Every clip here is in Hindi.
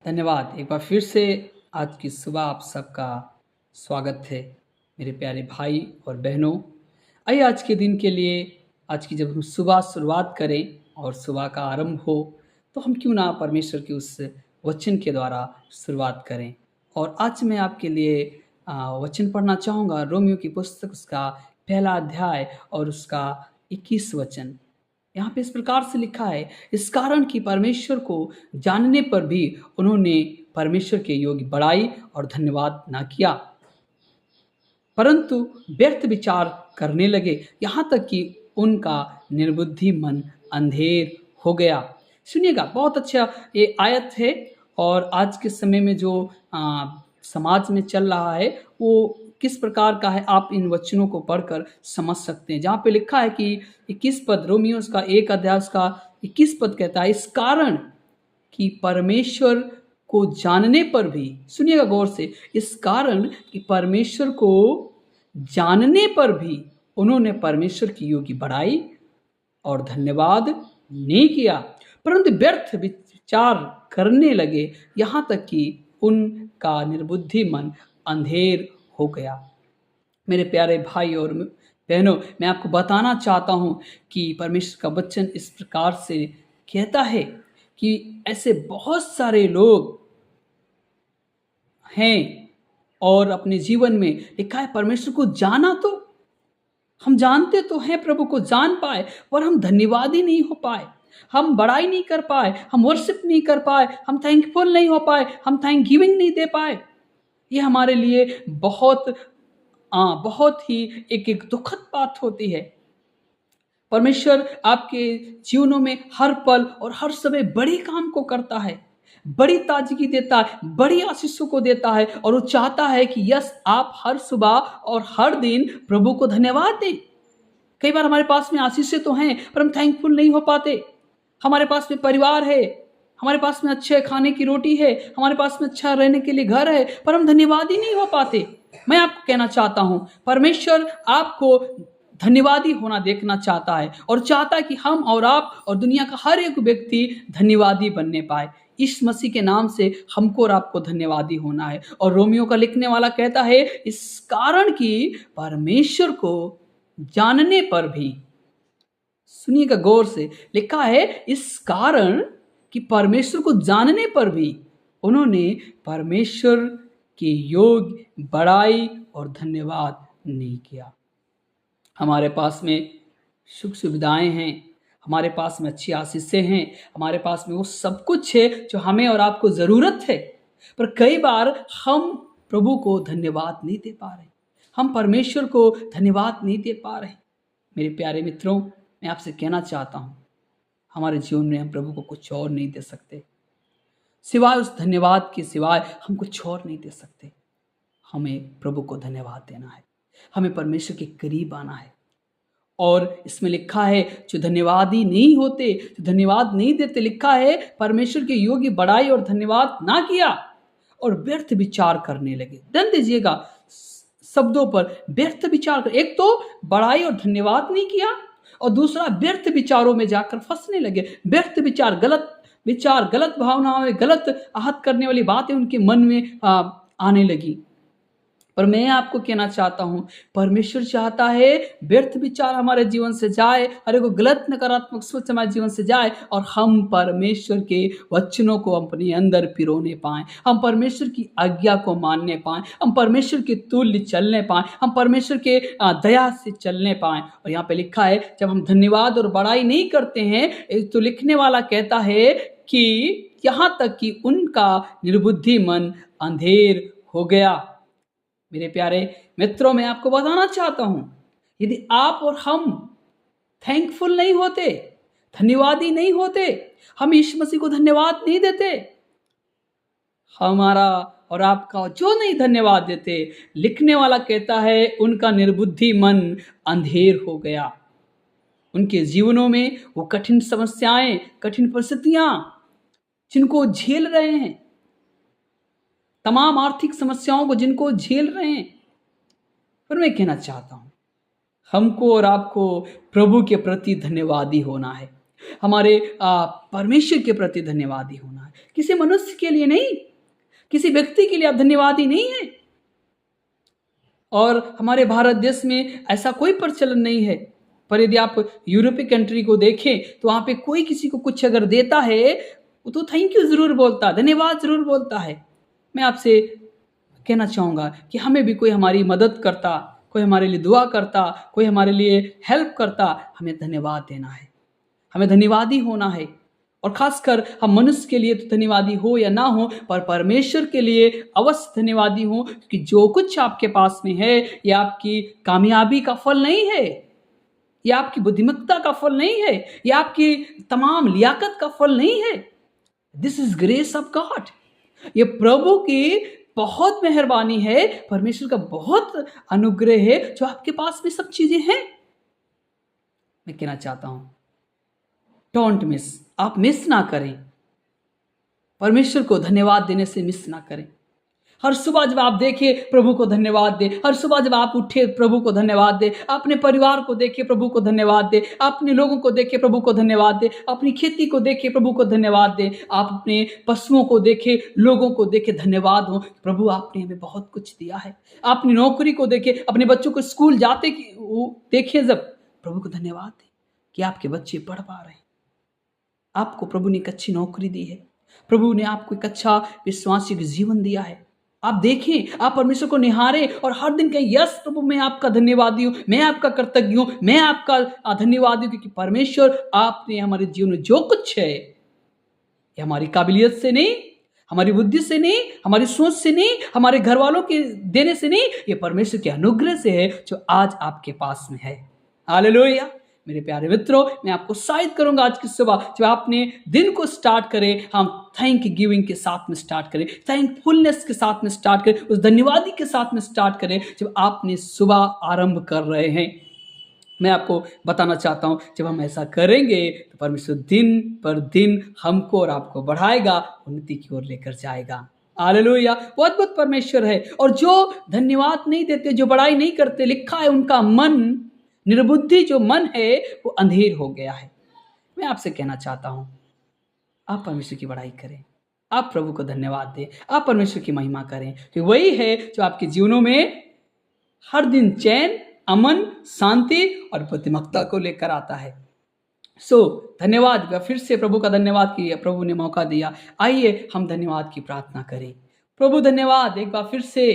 धन्यवाद। एक बार फिर से आज की सुबह आप सबका स्वागत है, मेरे प्यारे भाई और बहनों। आइए आज के दिन के लिए, आज की जब हम सुबह शुरुआत करें और सुबह का आरंभ हो, तो हम क्यों ना परमेश्वर के उस वचन के द्वारा शुरुआत करें। और आज मैं आपके लिए वचन पढ़ना चाहूँगा, रोमियो की पुस्तक उसका पहला अध्याय और उसका 21 वचन। यहाँ पे इस प्रकार से लिखा है, इस कारण कि परमेश्वर को जानने पर भी उन्होंने परमेश्वर के योग्य बड़ाई और धन्यवाद ना किया, परंतु व्यर्थ विचार करने लगे, यहाँ तक कि उनका निर्बुद्धि मन अंधेर हो गया। सुनिएगा, बहुत अच्छा ये आयत है। और आज के समय में जो समाज में चल रहा है वो किस प्रकार का है, आप इन वचनों को पढ़कर समझ सकते हैं। जहाँ पे लिखा है कि 21 पद, रोमियोस का 1 अध्याय उसका 21 पद कहता है, इस कारण कि परमेश्वर को जानने पर भी, सुनिएगा गौर से, इस कारण कि परमेश्वर को जानने पर भी उन्होंने परमेश्वर की योग्य बड़ाई और धन्यवाद नहीं किया, परंतु व्यर्थ विचार करने लगे, यहाँ तक कि उनका निर्बुद्धि मन अंधेर हो गया। मेरे प्यारे भाई और बहनों, मैं आपको बताना चाहता हूँ कि परमेश्वर का वचन इस प्रकार से कहता है कि ऐसे बहुत सारे लोग हैं और अपने जीवन में लिखा है परमेश्वर को जाना, तो हम जानते तो हैं, प्रभु को जान पाए, पर हम धन्यवादी नहीं हो पाए, हम बड़ाई नहीं कर पाए, हम वर्शिप नहीं कर पाए, हम थैंकफुल नहीं हो पाए, हम थैंक गिविंग नहीं दे पाए। ये हमारे लिए बहुत ही एक दुखद बात होती है। परमेश्वर आपके जीवनों में हर पल और हर समय बड़े काम को करता है, बड़ी ताजगी देता है, बड़ी आशीषों को देता है, और वो चाहता है कि यस, आप हर सुबह और हर दिन प्रभु को धन्यवाद दें। कई बार हमारे पास में आशीषें तो हैं, पर हम थैंकफुल नहीं हो पाते। हमारे पास में परिवार है, हमारे पास में अच्छे खाने की रोटी है, हमारे पास में अच्छा रहने के लिए घर है, पर हम धन्यवादी नहीं हो पाते। मैं आपको कहना चाहता हूं, परमेश्वर आपको धन्यवादी होना देखना चाहता है, और चाहता है कि हम और आप और दुनिया का हर एक व्यक्ति धन्यवादी बनने पाए। इस मसीह के नाम से हमको और आपको धन्यवादी होना है। और रोमियो का लिखने वाला कहता है, इस कारण कि परमेश्वर को जानने पर भी, सुनिएगा गौर से, लिखा है इस कारण कि परमेश्वर को जानने पर भी उन्होंने परमेश्वर के योग्य बड़ाई और धन्यवाद नहीं किया। हमारे पास में सुख सुविधाएं हैं, हमारे पास में अच्छी आशीषें हैं, हमारे पास में वो सब कुछ है जो हमें और आपको ज़रूरत है, पर कई बार हम प्रभु को धन्यवाद नहीं दे पा रहे, हम परमेश्वर को धन्यवाद नहीं दे पा रहे। मेरे प्यारे मित्रों, मैं आपसे कहना चाहता हूँ, हमारे जीवन में हम प्रभु को कुछ और नहीं दे सकते, सिवाय उस धन्यवाद के सिवाय हम कुछ और नहीं दे सकते। हमें प्रभु को धन्यवाद देना है, हमें परमेश्वर के करीब आना है। और इसमें लिखा है, जो धन्यवादी नहीं होते, जो धन्यवाद नहीं देते, लिखा है परमेश्वर के योग्य बड़ाई और धन्यवाद ना किया और व्यर्थ विचार करने लगे। ध्यान दीजिएगा शब्दों पर, व्यर्थ विचार कर, एक तो बड़ाई और धन्यवाद नहीं किया, और दूसरा व्यर्थ विचारों में जाकर फंसने लगे। व्यर्थ विचार, गलत भावनाओं में, गलत आहत करने वाली बातें उनके मन में आने लगी। पर मैं आपको कहना चाहता हूं, परमेश्वर चाहता है व्यर्थ विचार हमारे जीवन से जाए, हर एक गलत नकारात्मक सोच हमारे जीवन से जाए, और हम परमेश्वर के वचनों को अपने अंदर पिरोने पाएं, हम परमेश्वर की आज्ञा को मानने पाएं, हम परमेश्वर के तुल्य चलने पाएं, हम परमेश्वर के दया से चलने पाएं। और यहाँ पे लिखा है, जब हम धन्यवाद और बड़ाई नहीं करते हैं, तो लिखने वाला कहता है कि यहाँ तक कि उनका निर्बुद्धि मन अंधेर हो गया। मेरे प्यारे मित्रों, मैं आपको बताना चाहता हूं, यदि आप और हम थैंकफुल नहीं होते, धन्यवादी नहीं होते, हम यीशु मसीह को धन्यवाद नहीं देते, हमारा और आपका जो नहीं धन्यवाद देते, लिखने वाला कहता है उनका निर्बुद्धि मन अंधेर हो गया। उनके जीवनों में वो कठिन समस्याएं, कठिन परिस्थितियां जिनको झेल रहे हैं, तमाम आर्थिक समस्याओं को जिनको झेल रहे हैं, पर मैं कहना चाहता हूं, हमको और आपको प्रभु के प्रति धन्यवादी होना है। हमारे परमेश्वर के प्रति धन्यवादी होना है, किसी मनुष्य के लिए नहीं, किसी व्यक्ति के लिए आप धन्यवादी नहीं है। और हमारे भारत देश में ऐसा कोई प्रचलन नहीं है, पर यदि आप यूरोपीय कंट्री को देखें तो वहाँ पे कोई किसी को कुछ अगर देता है तो थैंक यू ज़रूर बोलता है, धन्यवाद ज़रूर बोलता है। मैं आपसे कहना चाहूँगा कि हमें भी कोई हमारी मदद करता, कोई हमारे लिए दुआ करता, कोई हमारे लिए हेल्प करता, हमें धन्यवाद देना है, हमें धन्यवादी होना है। और खासकर हम मनुष्य के लिए तो धन्यवादी हो या ना हो, पर परमेश्वर के लिए अवश्य धन्यवादी हो, क्योंकि जो कुछ आपके पास में है यह आपकी कामयाबी का फल नहीं है, यह आपकी बुद्धिमत्ता का फल नहीं है, यह आपकी तमाम लियाकत का फल नहीं है। This is grace of God, ये प्रभु की बहुत मेहरबानी है, परमेश्वर का बहुत अनुग्रह है जो आपके पास में सब चीजें हैं। मैं कहना चाहता हूं, डोंट मिस, आप मिस ना करें, परमेश्वर को धन्यवाद देने से मिस ना करें। हर सुबह जब आप देखिए प्रभु को धन्यवाद दे, हर सुबह जब आप उठे प्रभु को धन्यवाद दे, अपने परिवार को देखिए प्रभु को धन्यवाद दे, अपने लोगों को देखिए प्रभु को धन्यवाद दे, अपनी खेती को देखिए प्रभु को धन्यवाद दे, आप अपने पशुओं को देखे, लोगों को देखे, धन्यवाद हो प्रभु आपने हमें बहुत कुछ दिया है। अपनी नौकरी को देखे, अपने बच्चों को स्कूल जाते देखे, जब प्रभु को धन्यवाद दे कि आपके बच्चे पढ़ पा रहे हैं, आपको प्रभु ने एक अच्छी नौकरी दी है, प्रभु ने आपको एक अच्छा विश्वासी जीवन दिया है। आप देखें, आप परमेश्वर को निहारें और हर दिन कहें यस प्रभु मैं आपका धन्यवादी हूँ, मैं आपका कृतज्ञ हूँ, मैं आपका धन्यवादी हूँ, क्योंकि परमेश्वर आपने हमारे जीवन में जो कुछ है ये हमारी काबिलियत से नहीं, हमारी बुद्धि से नहीं, हमारी सोच से नहीं, हमारे घर वालों के देने से नहीं, ये परमेश्वर के अनुग्रह से है जो आज आपके पास में है। हालेलुया। मेरे प्यारे मित्रों, मैं आपको शायद करूंगा आज की सुबह जब आपने दिन को स्टार्ट करें, हम थैंक गिविंग के साथ में स्टार्ट करें, थैंकफुलनेस के साथ में स्टार्ट करें, उस धन्यवादी के साथ में स्टार्ट करें जब आपने सुबह आरंभ कर रहे हैं। मैं आपको बताना चाहता हूं, जब हम ऐसा करेंगे तो परमेश्वर दिन पर दिन हमको और आपको बढ़ाएगा, उन्नति की ओर लेकर जाएगा। हालेलुया। बहुत बहुत परमेश्वर है, और जो धन्यवाद नहीं देते, जो बड़ाई नहीं करते, लिखा है उनका मन निर्बुद्धि, जो मन है वो अंधेर हो गया है। मैं आपसे कहना चाहता हूं, आप परमेश्वर की बड़ाई करें, आप प्रभु को धन्यवाद दें, आप परमेश्वर की महिमा करें, क्योंकि वही है जो आपके जीवनों में हर दिन चैन, अमन, शांति और बुद्धिमत्ता को लेकर आता है। धन्यवाद, फिर से प्रभु का धन्यवाद किया, प्रभु ने मौका दिया। आइए हम धन्यवाद की प्रार्थना करें। प्रभु धन्यवाद, एक बार फिर से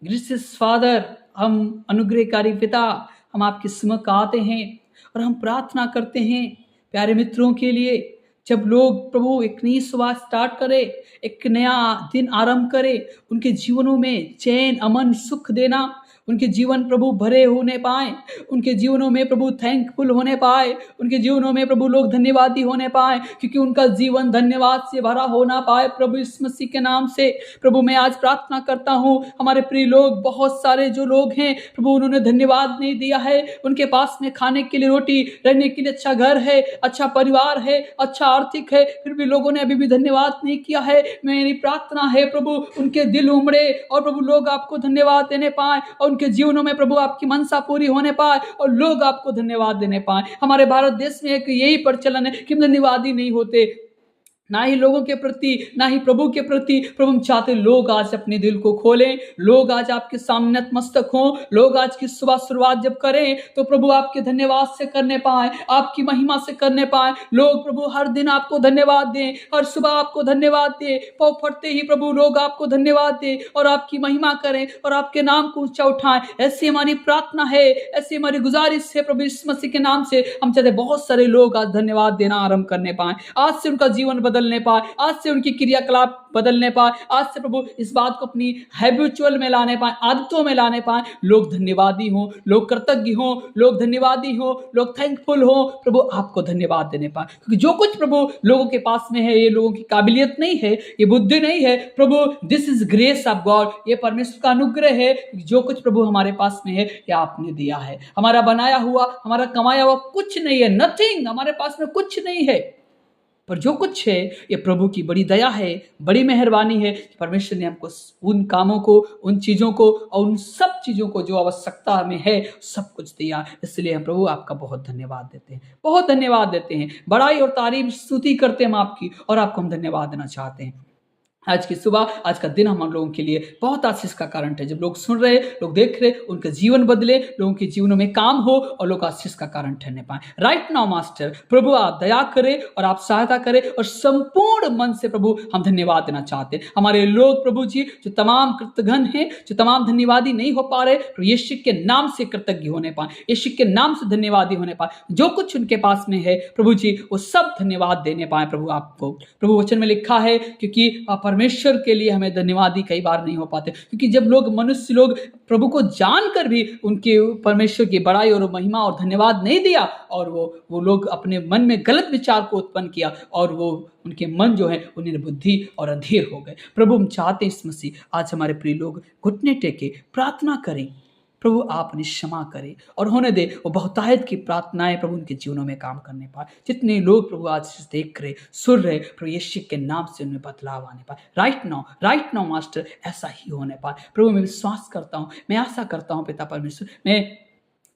ग्रेसियस फादर, हम अनुग्रहकारी पिता, हम आपके समक्ष आते हैं और हम प्रार्थना करते हैं प्यारे मित्रों के लिए। जब लोग प्रभु एक नई सुबह स्टार्ट करे, एक नया दिन आरंभ करे, उनके जीवनों में चैन, अमन, सुख देना, उनके जीवन प्रभु भरे होने पाए, उनके जीवनों में प्रभु थैंकफुल होने पाए, उनके जीवनों में प्रभु लोग धन्यवादी होने पाए, क्योंकि उनका जीवन धन्यवाद से भरा होना पाए। प्रभु यीशु मसीह के नाम से प्रभु मैं आज प्रार्थना करता हूँ, हमारे प्रिय लोग, बहुत सारे जो लोग हैं प्रभु उन्होंने धन्यवाद नहीं दिया है, उनके पास में खाने के लिए रोटी, रहने के लिए अच्छा घर है, अच्छा परिवार है, अच्छा आर्थिक है, फिर भी लोगों ने अभी भी धन्यवाद नहीं किया है। मेरी प्रार्थना है प्रभु उनके दिल उमड़े और प्रभु लोग आपको धन्यवाद देने पाए, और उनके जीवनों में प्रभु आपकी मनसा पूरी होने पाए और लोग आपको धन्यवाद देने पाए। हमारे भारत देश में एक यही प्रचलन है कि धन्यवादी नहीं होते, ना ही लोगों के प्रति, ना ही प्रभु के प्रति। प्रभु हम चाहते लोग आज अपने दिल को खोलें, लोग आज आपके सामने नतमस्तक हों, लोग आज की सुबह शुरुआत जब करें तो प्रभु आपके धन्यवाद से करने पाए, आपकी महिमा से करने पाए। लोग प्रभु हर दिन आपको धन्यवाद दें, हर सुबह आपको धन्यवाद दें, पाँव फटते ही प्रभु लोग आपको धन्यवाद दें और आपकी महिमा करें और आपके नाम को ऊंचा उठाएं। ऐसी हमारी प्रार्थना है, ऐसी हमारी गुजारिश है प्रभु यीशु मसीह के नाम से। हम चाहते बहुत सारे लोग आज धन्यवाद देना आरंभ करने पाए, आज से उनका जीवन बदलने पाए, आज से उनकी क्रियाकलाप बदलने पाए, आज से प्रभु इस बात को अपनी हैबिचुअल में लाने पाए, आदतों में लाने पाए। लोग धन्यवादी हो, लोग कृतज्ञ हो, लोग धन्यवादी हो, लोग थैंकफुल हो, प्रभु आपको धन्यवाद देने पाए, क्योंकि जो कुछ प्रभु लोगों के पास में है ये लोगों की काबिलियत नहीं है, ये बुद्धि नहीं है प्रभु, this is grace of God, ये परमेश्वर का अनुग्रह है। जो कुछ प्रभु हमारे पास में है ये आपने दिया है, हमारा बनाया हुआ, हमारा कमाया हुआ कुछ नहीं है, नथिंग, हमारे पास में कुछ नहीं है। पर जो कुछ है ये प्रभु की बड़ी दया है, बड़ी मेहरबानी है कि परमेश्वर ने हमको उन कामों को, उन चीज़ों को और उन सब चीज़ों को जो आवश्यकता हमें है सब कुछ दिया। इसलिए हम प्रभु आपका बहुत धन्यवाद देते हैं, बहुत धन्यवाद देते हैं। बड़ाई और तारीफ स्तुति करते हैं हम आपकी, और आपको हम धन्यवाद देना चाहते हैं। आज की सुबह, आज का दिन हम लोगों के लिए बहुत आशीष का कारण है। जब लोग सुन रहे, लोग देख रहे, उनका जीवन बदले, लोगों के जीवनों में काम हो और लोग आशीष का कारण ठहरने पाए। राइट नाउ मास्टर, प्रभु आप दया करें और आप सहायता करें, और संपूर्ण मन से प्रभु हम धन्यवाद देना चाहते हैं। हमारे लोग प्रभु जी जो तमाम कृतघ्न हैं, जो तमाम धन्यवादी नहीं हो पा रहे, तो यीशु के नाम से कृतज्ञ होने पाए, यीशु के नाम से धन्यवादी होने पाए। जो कुछ उनके पास में है प्रभु जी वो सब धन्यवाद देने पाए प्रभु आपको। प्रभु वचन में लिखा है, क्योंकि परमेश्वर के लिए हमें धन्यवादी कई बार नहीं हो पाते, क्योंकि जब लोग मनुष्य लोग प्रभु को जानकर भी उनके परमेश्वर की बड़ाई और महिमा और धन्यवाद नहीं दिया, और वो लोग अपने मन में गलत विचार को उत्पन्न किया, और वो उनके मन जो है उन्हें बुद्धि और अंधेर हो गए। प्रभु हम चाहते हैं इस मसीह आज हमारे प्रिय लोग घुटने टेके प्रार्थना करें, प्रभु आप उन्हें क्षमा करें और होने दे वो बहुतायत की प्रार्थनाएं प्रभु उनके जीवनों में काम करने पाए। जितने लोग प्रभु आज देख रहे, सुन रहे, प्रभु यीशु के नाम से उनमें बदलाव आने पाए। राइट नाउ मास्टर ऐसा ही होने पाए। प्रभु मैं विश्वास करता हूँ, मैं आशा करता हूँ पिता परमेश्वर,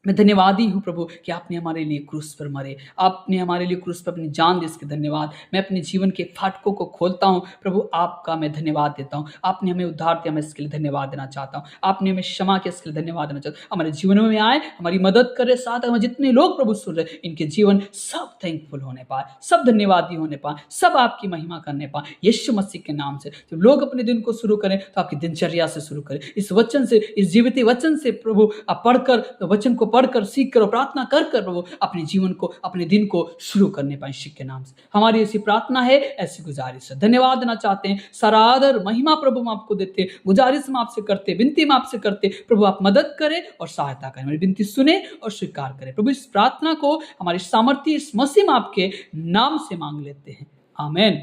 मैं धन्यवादी हूँ प्रभु कि आपने हमारे लिए क्रूस पर मरे, आपने हमारे लिए क्रूस पर अपनी जान दी, इसके धन्यवाद। मैं अपने जीवन के फाटकों को खोलता हूँ प्रभु, आपका मैं धन्यवाद देता हूँ। आपने हमें उद्धार दिया, मैं इसके लिए धन्यवाद देना चाहता हूँ। आपने हमें क्षमा किया, इसके लिए धन्यवाद देना चाहता हूँ। हमारे जीवन में आए, हमारी मदद करे, साथ हमें जितने लोग प्रभु सुन रहे इनके जीवन सब थैंकफुल होने पाए, सब धन्यवादी होने पाए, सब आपकी महिमा करने पाए यीशु मसीह के नाम से। जब लोग अपने दिन को शुरू करें तो आपकी दिनचर्या से शुरू करें, इस वचन से, इस जीवित वचन से प्रभु आप पढ़कर, वचन को पढ़कर, सीख कर और प्रार्थना कर प्रभु अपने जीवन को, अपने दिन को शुरू करने पाए यीशु के नाम से। हमारी ऐसी प्रार्थना है, ऐसी गुजारिश है। धन्यवाद देना चाहते हैं, सारा आदर महिमा प्रभु हम आपको देते हैं, गुजारिश हम आपसे करते, विनती हम आपसे करते, प्रभु आप मदद करें और सहायता करें, हमारी विनती सुने और स्वीकार करें। प्रभु इस प्रार्थना को हमारी सामर्थ्य इस मसीह में आपके नाम से मांग लेते हैं, आमीन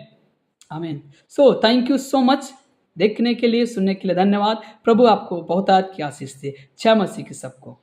आमीन। So thank you so much, देखने के लिए, सुनने के लिए धन्यवाद। प्रभु आपको बहुत की आशीष दे। जय मसीह के सबको।